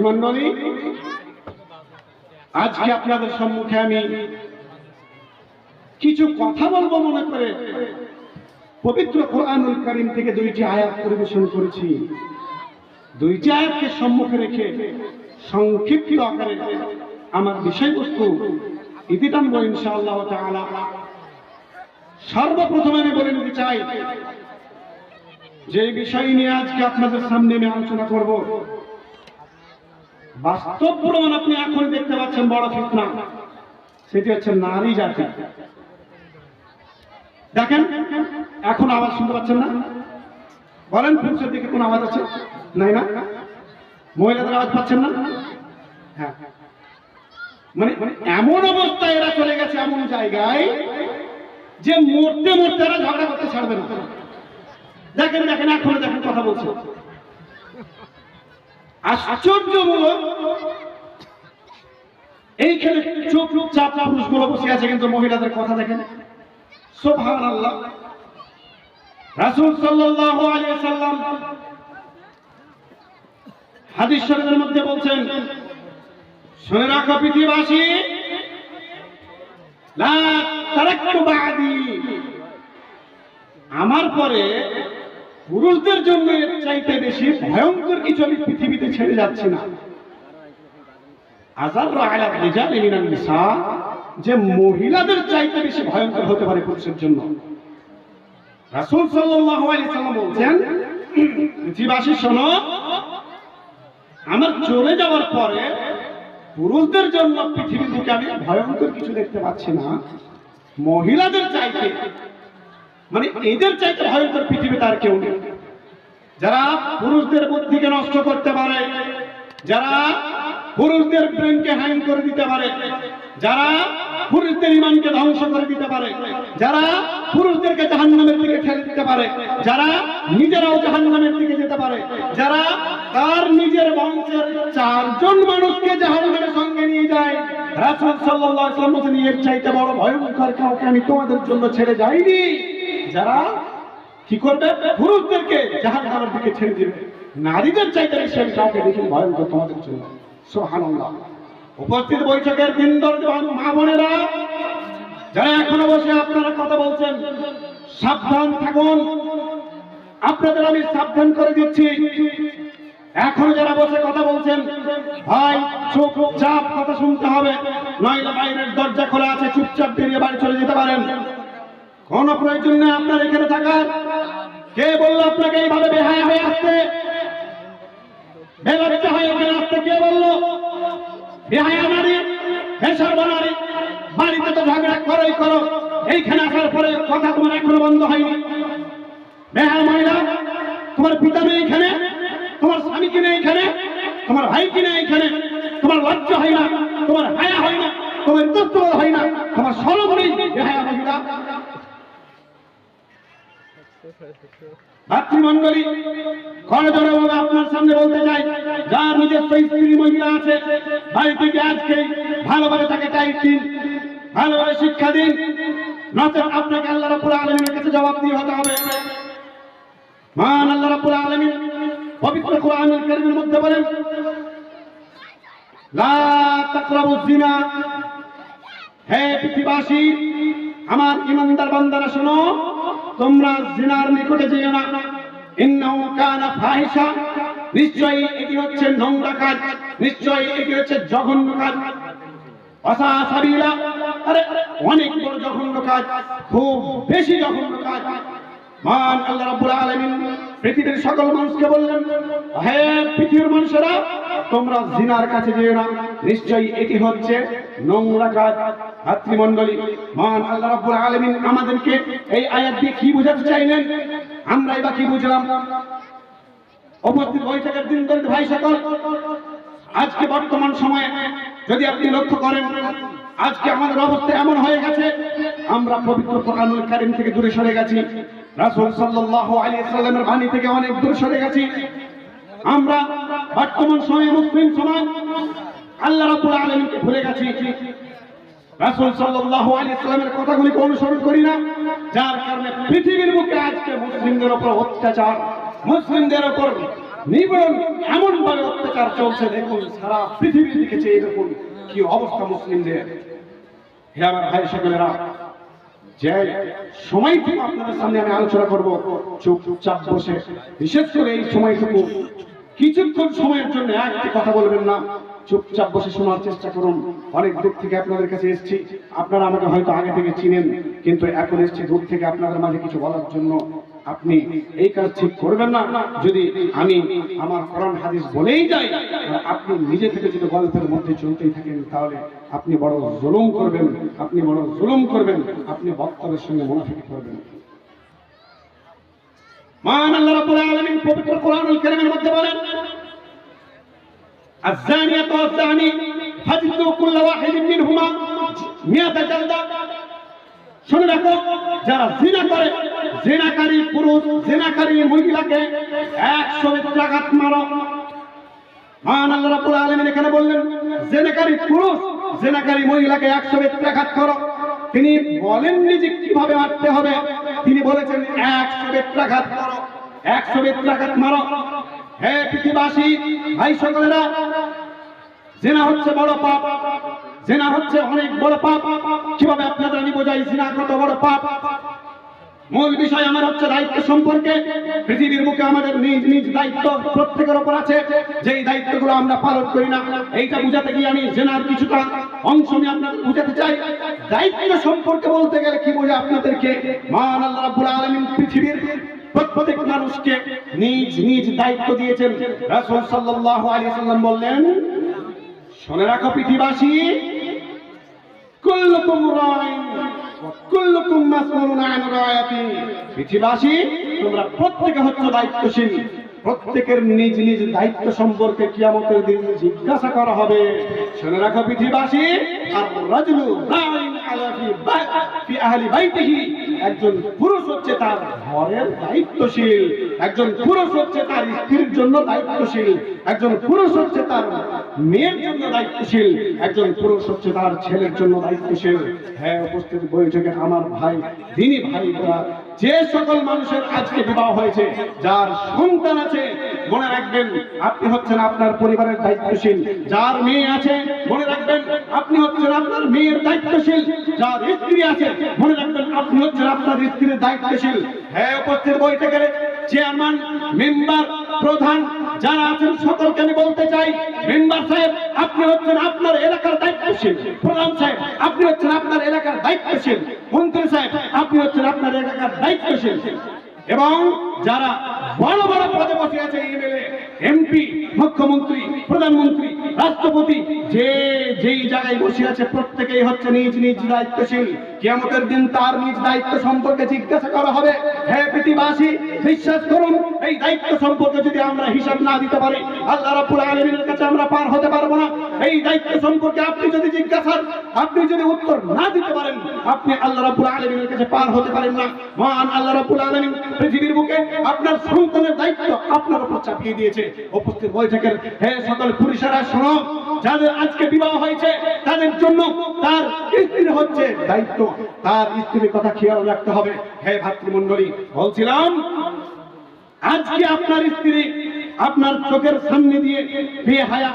ভাতৃমণ্ডলী, আজকে আপনাদের সম্মুখে আমি কিছু কথা বলবো মনে করে পবিত্র কোরআনুল কারীম থেকে দুইটি আয়াত পরিবেশন করেছি। দুইটি আয়াতকে সম্মুখে রেখে সংক্ষিপ্ত আকারে আমার বিষয়বস্তু ইতি টানবো ইনশাআল্লাহ তাআলা। সর্বপ্রথমে আমি বলে নিতে চাই, যে বিষয় নিয়ে আজকে আপনাদের সামনে আমি আলোচনা করব, বাস্তব প্রমাণ আপনি এখন দেখতে পাচ্ছেন বড় ফিতনা, সেটি হচ্ছে নারী জাতি। দেখেন, এখন আওয়াজ শুনতে পাচ্ছেন না? বলেন, পুরুষের দিকে কোন আওয়াজ আছে? নাই না? মহিলাদের আওয়াজ পাচ্ছেন না? হ্যাঁ, মানে এমন অবস্থায় এরা চলে গেছে এমন জায়গায় যে মরতে মরতে এরা ঝগড়া করতে ছাড়বে না। দেখেন দেখেন, এখন দেখেন কথা বলছে। আশ্চর্যমূলক, এইখানে চুপচাপ পুরুষগুলো বসে আছে, কিন্তু মহিলাদের কথা দেখেন। সুবহানাল্লাহ। রাসূল সাল্লাল্লাহু আলাইহি ওয়াসাল্লাম হাদিস শরীফের মধ্যে বলছেন, শুনে রাখো পৃথিবীবাসী, লা তারাক্তু বাদি, আমার পরে পুরুষদের জন্য এর চাইতে বেশি ভয়ঙ্কর কিছু আমি পৃথিবীতে ছেড়ে যাচ্ছি না। আযারু আলা রিজালি মিনান নিসা, যে মহিলাদের চাইতে বেশি ভয়ঙ্কর হতে পারে পুরুষের জন্য। রাসূল সাল্লাল্লাহু আলাইহি ওয়াসাল্লাম বলছেন, পৃথিবীবাসী শোনো, আমার চলে যাওয়ার পরে পুরুষদের জন্য পৃথিবীর বুকে আমি ভয়ঙ্কর কিছু দেখতে পাচ্ছি না। মহিলাদের চাইতে, মানে এদের চাইতে ভয়ঙ্কর পৃথিবীতে আর কেউ নেই। যারা পুরুষদের বুদ্ধিকে নষ্ট করতে পারে, যারা পুরুষদের ব্রেনকে হ্যাং করে দিতে পারে, যারা পুরুষদের ঈমানকে ধ্বংস করে দিতে পারে, যারা পুরুষদেরকে জাহান্নামের দিকে ঠেলে দিতে পারে, যারা নিজেরাও জাহান্নামের দিকে যেতে পারে, যারা তার নিজের বংশের 4 জন মানুষকে জাহান্নামের সঙ্গে নিয়ে যায়, রাসূল সাল্লাল্লাহু আলাইহি ওয়াসাল্লাম বলেন, এর চাইতে বড় ভয়ঙ্কর কাউকে আমি তোমাদের জন্য ছেড়ে যাইনি। যারা কি করবে? পুরুষদেরকে জাহান্নামের দিকে ছেড়ে দিবে। নারীদের চাইতে বেশি আমি কাউকে দেখি ভয়ঙ্কর তোমাদের জন্য। সুবহানাল্লাহ। উপস্থিত বৈঠকের দিনদার মা বোনেরা, যারা এখনো বসে আপনারা কথা বলছেন, সাবধান থাকুন। আপনাদের আমি সাবধান করে দিচ্ছি, এখনো যারা বসে কথা বলছেন, ভাই চুপচাপ কথা শুনতে হবে, নইলে বাইরের দরজা খোলা আছে, চুপচাপ বেরিয়ে বাড়ি চলে যেতে পারেন। কোন প্রয়োজন নেই আপনার এখানে থাকার। কে বললো আপনাকে এইভাবে বেহায়া হয়ে আসতে, বেলজ্জা হয়ে এখানে আসতে? কে বললো? বেহায়া নারী, বেশরম নারী, বাড়িতে তো ঝগড়া করোই করো, এইখানে আসার পরে কথা তোমার এখনো বন্ধ হয়নি। বেহায়া মহিলা, তোমার পিতা নেই এখানে, তোমার স্বামী কিনে এখানে, তোমার ভাই কিনে এখানে, তোমার লজ্জা হয় না, তোমার হায়া হয় না, তোমার ইজ্জতবোধ হয় না, তোমার শরম নেই? বেহায়া মহিলা। ভাতৃমণ্ডলী, খরজোরে আপনার সামনে বলতে চাই, যার নিজস্ব স্ত্রী মহিলা আছে, বাড়ি থেকে আজকে ভালোভাবে তাকে টাইট দিন, ভালোভাবে শিক্ষা দিন, নচেত আপনাকে আল্লাহ রাব্বুল আলামিনের কাছে জবাবদিহি হতে হবে। মহান আল্লাহ রাব্বুল আলামিন পবিত্র কোরআনুল কারীমের মধ্যে বলেন, লা তাকরাবুজ জিনা, হে পৃথিবীবাসী, আমার ঈমানদার বান্দারা শোনো, তোমরা জিনার নিকটে যেও না। ইন্নাহু কানা ফাহিশা, নিশ্চয়ই এটি হচ্ছে নোংরা কাজ, নিশ্চয়ই এটি হচ্ছে জঘন্য কাজ। ওয়াসা সাবিলা, আরে অনেক বড় জঘন্য কাজ, খুব বেশি জঘন্য কাজ। মহান আল্লাহ রাব্বুল আলামিন পৃথিবীর সকল মানুষকে বললেন, হে পৃথিবীর মানুষেরা, তোমরা জিনার কাছে যেও না, নিশ্চয়ই এটি হচ্ছে নোংরা কাজ। ভাতৃমণ্ডলী, মহান আল্লাহ রাব্বুল আলামিন আমাদেরকে এই আয়াত দিয়ে কি বোঝাতে চাইলেন, আমরা এবার কি বুঝলাম? উপস্থিত বৈঠকের দিনদার ভাই সকল, আজকে বর্তমান সময়ে যদি আপনি লক্ষ্য করেন, আজকে আমাদের অবস্থা এমন হয়ে গেছে, আমরা পবিত্র কোরআনুল কারীম থেকে দূরে সরে গেছি, রাসূল সাল্লাল্লাহু আলাইহি ওয়াসাল্লামের বাণী থেকে অনেক দূরে সরে গেছি। আমরা বর্তমান সময়ে মুসলিম সমাজ আল্লাহ রাব্বুল আলামিনকে ভুলে গেছি, রাসূল সাল্লাল্লাহু আলাইহি ওয়াসাল্লামের কথাগুলিকে অনুসরণ করি না, যার কারণে পৃথিবীর বুকে আজকে মুসলিমদের উপর অত্যাচার, মুসলিমদের উপর নিবরণ এমন ভাবে অত্যাচার চলছে, দেখুন সারা পৃথিবীর দিকে চেয়ে দেখুন কি অবস্থা মুসলিমদের। হে আমার ভাই সকলেরা, যে সময়টুকু আপনাদের সামনে আমি আলোচনা করব, চুপচাপ বসে, বিশেষ করে এই সময়টুকু কিছুক্ষণ সময়ের জন্য একটি কথা বলবেন না, চুপচাপ বসে শোনার চেষ্টা করুন। অনেক দূর থেকে আপনাদের কাছে এসেছি, আপনারা আমাকে হয়তো আগে থেকে চিনেন, কিন্তু এখন এসেছি দূর থেকে আপনাদের মাঝে কিছু বলার জন্য। আপনি এই কাজ ঠিক করবেন না যদি আমি আমার কোরআন হাদিস বলেই যাই, আর আপনি নিজে থেকে যদি গল্পের মধ্যে চলতেই থাকেন, তাহলে আপনি বড় জুলুম করবেন, আপনি বড় জুলুম করবেন, আপনি বক্তাদের সঙ্গে মুনাফিকি করবেন। মহান আল্লাহ রাব্বুল আলামিন পবিত্র কোরআনুল কারীমের মধ্যে বলেন, আয-যানিয়াতু ওয়াজ-যানি ফাজলিদু কুল্লা ওয়াহিদিন মিনহুমা মিয়াতা জালদা। শুনে রাখো, যারা জিনা করে, জিনাকারী পুরুষ, জিনাকারী মহিলাকে 100 বেত্রাঘাত মারো। মহান আল্লাহ রাব্বুল আলামিন এখানে বললেন, জিনাকারী পুরুষ, জিনাকারী মহিলাকে 100 বেত্রাঘাত করো। তিনি বলেননি যে কিভাবে মারতে হবে, তিনি বলেছেন 100 বেত্রাঘাত করো, 100 বেত্রাঘাত মারো। হে পৃথিবীবাসী ভাই সকলেরা, জিনা হচ্ছে বড় পাপ, জিনা হচ্ছে অনেক বড় পাপ। কিভাবে আপনাদের আমি বোঝাই জিনা কত বড় পাপ? মূল বিষয় আমার হচ্ছে দায়িত্ব সম্পর্কে। পৃথিবীর বুকে আমাদের নিজ নিজ দায়িত্ব প্রত্যেকের উপর আছে, যেই দায়িত্বগুলো আমরা পালন করি না। এইটা বুঝাতে গিয়ে আমি জেনার কিছুটা অংশ আমি আপনাদের বুঝাতে চাই। দায়িত্ব সম্পর্কে বলতে গেলে কি বোঝা আপনাদেরকে? মহান আল্লাহ রাব্বুল আলামিন পৃথিবীর প্রত্যেক মানুষকে নিজ নিজ দায়িত্ব দিয়েছেন। রাসূল সাল্লাল্লাহু আলাইহি সাল্লাম বললেন, শুনে রাখো পৃথিবীবাসী, কুল্লুকুম রাইন ওয়া কুল্লুকুম মাসউলুন আন রায়াতি। পৃথিবীবাসী, তোমরা প্রত্যেকে হচ্ছে দায়িত্বশীল, প্রত্যেকের নিজ নিজ দায়িত্ব সম্পর্কে কিয়ামতের দিন জিজ্ঞাসা করা হবে। শুনে রাখো পৃথিবীবাসী, আর রাজুলু রাইন আলা ফি আহলি বাইতিহি। একজন পুরুষ হচ্ছে তার ঘরের দায়িত্বশীল, একজন পুরুষ হচ্ছে তার স্ত্রীর জন্য দায়িত্বশীল, একজন পুরুষ হচ্ছে তার মেয়ের জন্য দায়িত্বশীল, একজন পুরুষ হচ্ছে তার ছেলের জন্য দায়িত্বশীল। হ্যাঁ, উপস্থিত বৈঠকে আমার ভাই, দিনী ভাইরা, যে সকল মানুষের আজকে বিবাহ হয়েছে, যার সন্তান আছে, মনে রাখবেন আপনি হচ্ছেন আপনার পরিবারের দায়িত্বশীল। যার মেয়ে আছে, মনে রাখবেন আপনি হচ্ছেন আপনার মেয়ের দায়িত্বশীল। যার স্ত্রী আছে, মনে রাখবেন আপনি হচ্ছেন আপনার স্ত্রীর দায়িত্বশীল। হ্যাঁ, উপস্থিত বৈঠকের চেয়ারম্যান, মেম্বার, প্রধান যারা আছেন, সকলকে আমি বলতে চাই, মেম্বার সাহেব আপনি হচ্ছেন আপনার এলাকার দায়িত্বশীল, প্রধান সাহেব আপনি হচ্ছেন আপনার এলাকার দায়িত্বশীল, মন্ত্রী সাহেব আপনি হচ্ছেন আপনার এলাকার দায়িত্বশীল। এবং যারা বড় বড় পদে বসে আছে, এমএলএ, এমপি, মুখ্যমন্ত্রী, প্রধানমন্ত্রী, রাষ্ট্রপতি, যে যেই জায়গায় বসে আছে, প্রত্যেকেই হচ্ছে নিজ নিজ দায়িত্বশীল। কিয়ামতের দিন তার নিজ দায়িত্ব সম্পর্কে জিজ্ঞাসা করা হবে। হে পৃথিবীবাসী, বিশ্বাস করুন, এই দায়িত্ব সম্পর্কে যদি আমরা হিসাব না দিতে পারি, আল্লাহ রাব্বুল আলামিনের কাছে আমরা পার হতে পারবো না। এই দায়িত্ব সম্পর্কে আপনি যদি আপনি যদি উত্তর না দিতে পারেন, আপনি আল্লাহ রাব্বুল আলামিনের কাছে পার হতে পারেন না। মহান আল্লাহ রাব্বুল আলামিন পৃথিবীর বুকে আপনার সন্তানের দায়িত্ব আপনার উপর চাপিয়ে দিয়েছে। উপস্থিত বৈঠকের হে সকল পুরুষেরা শোনো, যাদের আজকে বিবাহ হয়েছে, তাদের জন্য তার স্ত্রী হচ্ছে দায়িত্ব, তার স্ত্রীর কথা খেয়াল রাখতে হবে। হে ভাতৃমণ্ডলী, বলছিলাম আজকে আপনার স্ত্রী আপনার চোখের সামনে দিয়ে বেহায়া